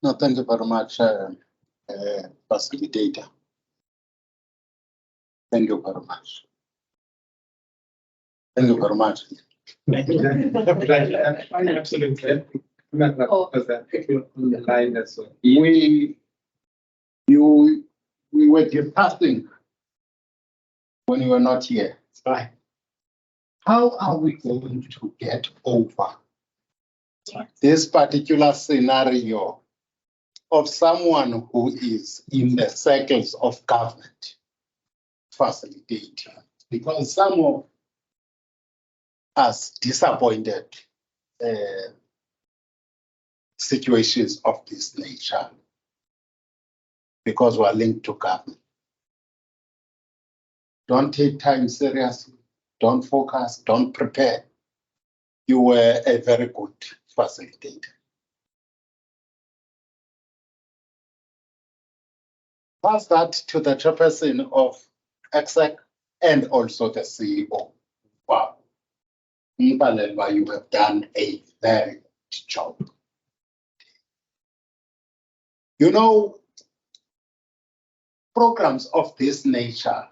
No, thank you very much, facilitator. Thank you very much. Thank you very much. Absolutely. We were discussing when you were not here. Right. How are we going to get over this particular scenario of someone who is in the circles of government facilitating? Because some of us disappointed situations of this nature because we are linked to government. Don't take time seriously, don't focus, don't prepare. You were a very good facilitator. Pass that to the chairperson of ECRDA and also the CEO. Wow. Mbalelwa, you have done a very good job. You know, programs of this nature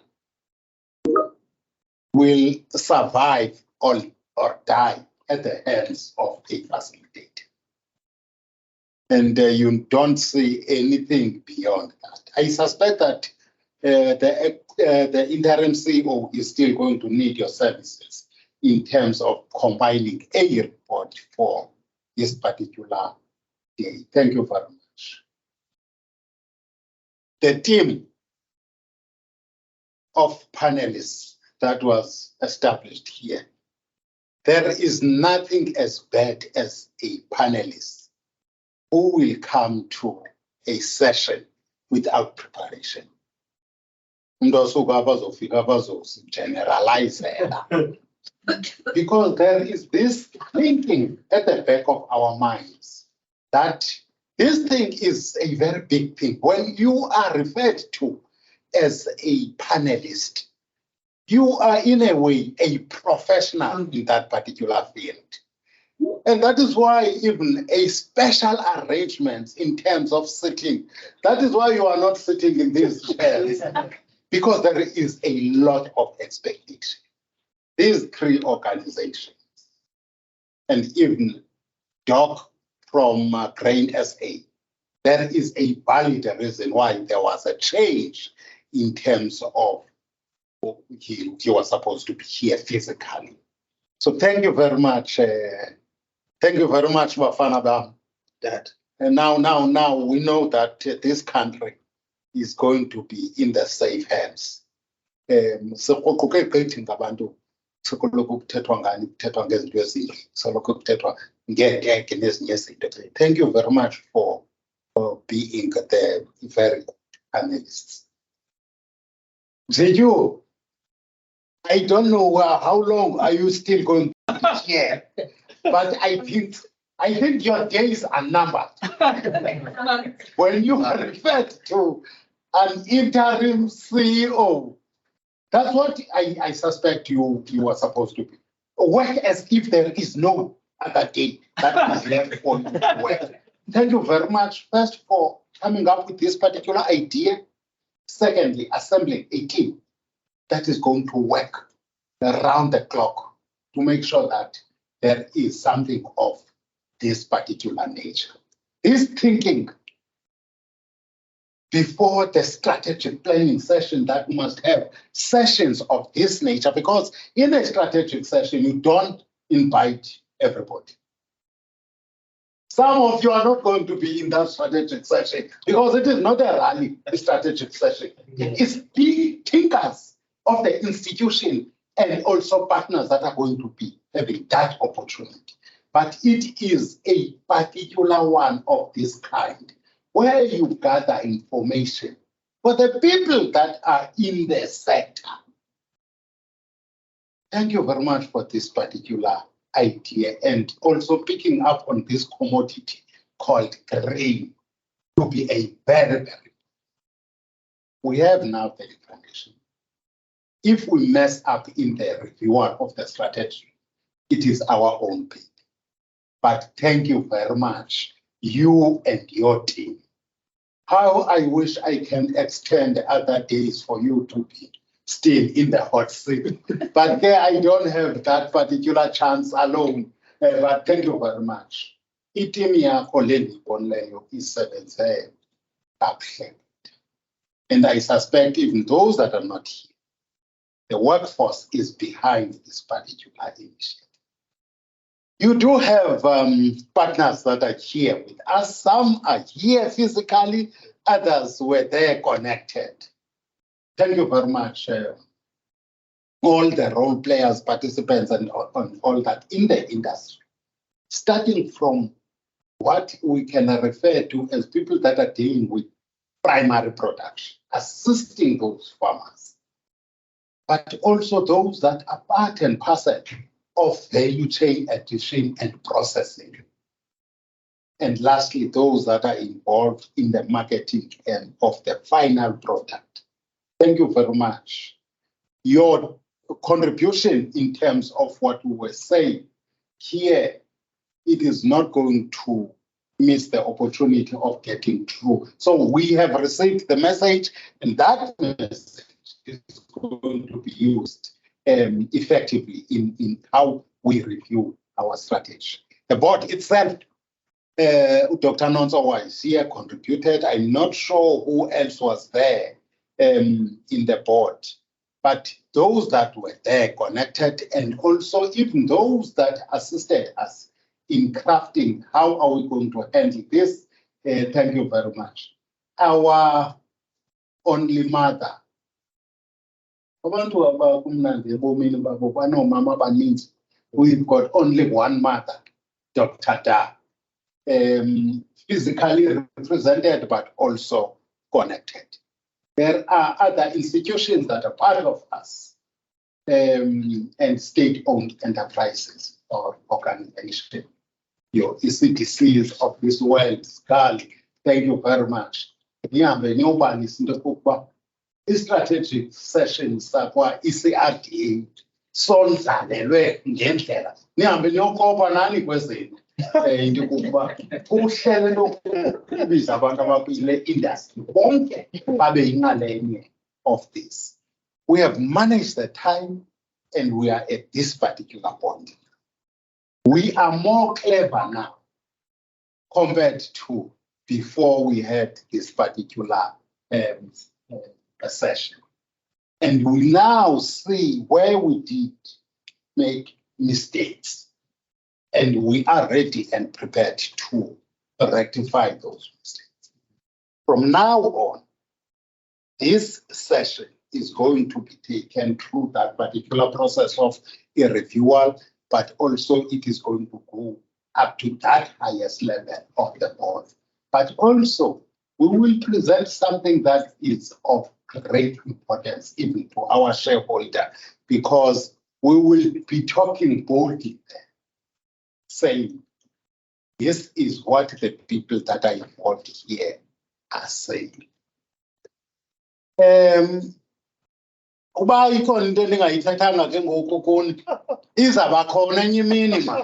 will survive or die at the hands of a facilitator. And you don't see anything beyond that. I suspect that the interim CEO is still going to need your services in terms of compiling a report for this particular day. Thank you very much. The team of panelists that was established here, there is nothing as bad as a panelist who will come to a session without preparation. Generalize because there is this thinking at the back of our minds that this thing is a very big thing. When you are referred to as a panelist, you are in a way a professional in that particular field. And that is why even a special arrangement in terms of sitting, that is why you are not sitting in these chairs, because there is a lot of expectation. These three organizations, and even Doc from Grain SA, there is a valid reason why there was a change in terms of he was supposed to be here physically. So thank you very much. Thank you very much, Bafana Bam. That. And now we know that this country is going to be in the safe hands. Thank you very much for being the very good analysts. Zeju, I don't know how long are you still going to be here, but I think your days are numbered. When you are referred to an interim CEO, that's what I suspect you are supposed to be. Work as if there is no other day that is left for you to work. Thank you very much, first, for coming up with this particular idea. Secondly, assembling a team that is going to work around the clock to make sure that there is something of this particular nature. This thinking before the strategic planning session, that we must have sessions of this nature, because in a strategic session, you don't invite everybody. Some of you are not going to be in that strategic session because it is not a rally, a strategic session. It is big thinkers of the institution and also partners that are going to be having that opportunity. But it is a particular one of this kind where you gather information for the people that are in the sector. Thank you very much for this particular idea and also picking up on this commodity called grain to be a very. We have now the information. If we mess up in the review of the strategy, it is our own people. But thank you very much. you and your team. How I wish I can extend other days for you to be still in the hot seat. But there I don't have that particular chance alone. But thank you very much. Iteam yakho lendibonileyo isebenze kakuhle. And I suspect even those that are not here, the workforce is behind this particular initiative. You do have partners that are here with us. Some are here physically, others were there connected. Thank you very much, all the role players, participants, and all that in the industry. Starting from what we can refer to as people that are dealing with primary production, assisting those farmers, but also those that are part and parcel of value chain addition and processing. And lastly, those that are involved in the marketing end of the final product. Thank you very much. Your contribution in terms of what we were saying here, it is not going to miss the opportunity of getting through. So we have received the message, and that message is going to be used effectively in how we review our strategy. The board itself, Dr. Nonso was here, contributed. I'm not sure who else was there in the board, but those that were there connected, and also even those that assisted us in crafting how are we going to handle this. Thank you very much. Our only mother, we've got only one mother, Dr. Da, physically represented but also connected. There are other institutions that are part of us, and state-owned enterprises or organizations. Your ECDCs of this world, SCAL, thank you very much. Strategic sessions sakwa ECRDA sonzalelwe ngendlela nihambe niyokopa nani kwezini into yokuba uhlelo lokubiza abantu abakwile industry bonke babe yinxalenye of this. We have managed the time and we are at this particular point. We are more clever now compared to before we had this particular session. And we now see where we did make mistakes. And we are ready and prepared to rectify those mistakes. From now on, this session is going to be taken through that particular process of a review, but also it is going to go up to that highest level of the board. But also, we will present something that is of great importance even to our shareholder, because we will be talking boldly there, saying, this is what the people that are involved here are saying. Uba ikhona into endingayithethanga ke ngoku kuni izaba khona enye imini ma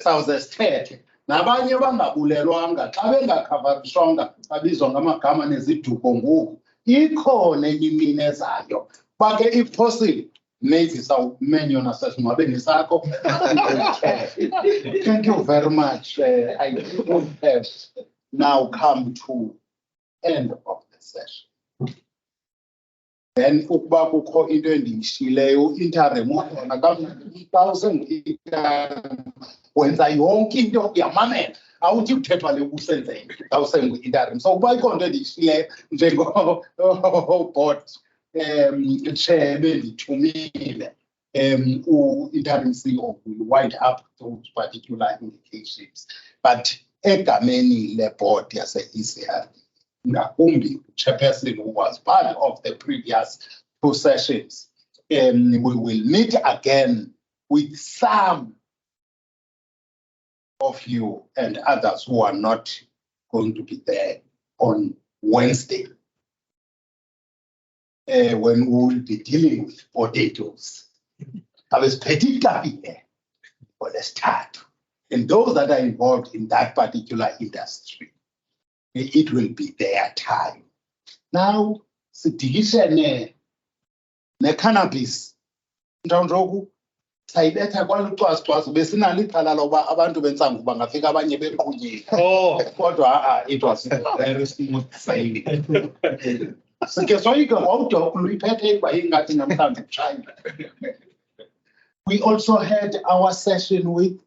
sawuze sithethe nabanye bangabulelwanga xa bengakhavarishwanga babizwa ngamagama neziduko ngoku ikhona enye imini ezayo bake if possible maybe sawumenyona sasingcwabeni sakho. Thank you very much. I would have now come to end of the session. Then ukuba kukho into endiyishileyo interim wona kamnandi wenza yonke into yamamela awuthi kuthethwa le usenzeni awusengu interim. So ukuba ikho into endiyishileyo njengo-board chair bendithumile, interim CEO will wind up those particular indications. But egameni le-board yase-ECRDA, ngakumbi chairperson who was part of the previous two sessions, we will meet again with some of you and others who are not going to be there on Wednesday, when we will be dealing with potatoes. I was petty for the start. And those that are involved in that particular industry, it will be their time. Now, sidikishene ne-cannabis. Ndawonjoku, sayibetha kwalucwasicwazi besinalo ixhala loba abantu bentsangu bangafika abanye beqhunyile. Kodwa it was very smooth sailing. Sike soyike wawudwa luyiphethe ingathi namhlanje utshayile. We also had our session with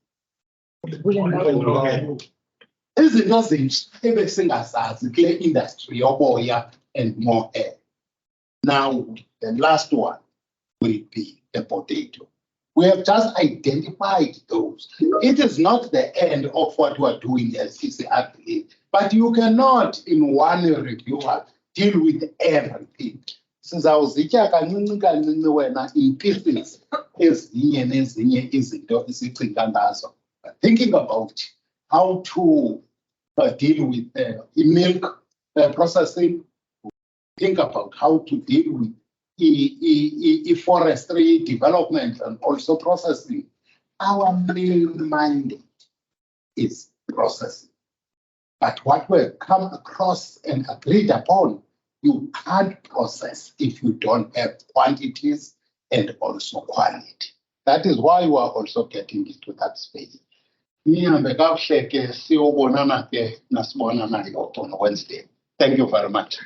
izinto ezintsha ebesingazazi kule industry yoboya and more hair. Now, the last one will be the potato. We have just identified those. It is not the end of what we are doing as ECRDA, but you cannot in one reviewer deal with everything. Sizawuzitya kancinci kancinci wena in pieces ezinye nezinye izinto esicinga ngazo. Thinking about how to deal with milk processing, think about how to deal with forestry development and also processing. Our main mandate is processing. But what we've come across and agreed upon, you can't process if you don't have quantities and also quality. That is why we are also getting into that space. Nihambe kakuhle ke siyobonana ke nasibonana on Wednesday. Thank you very much.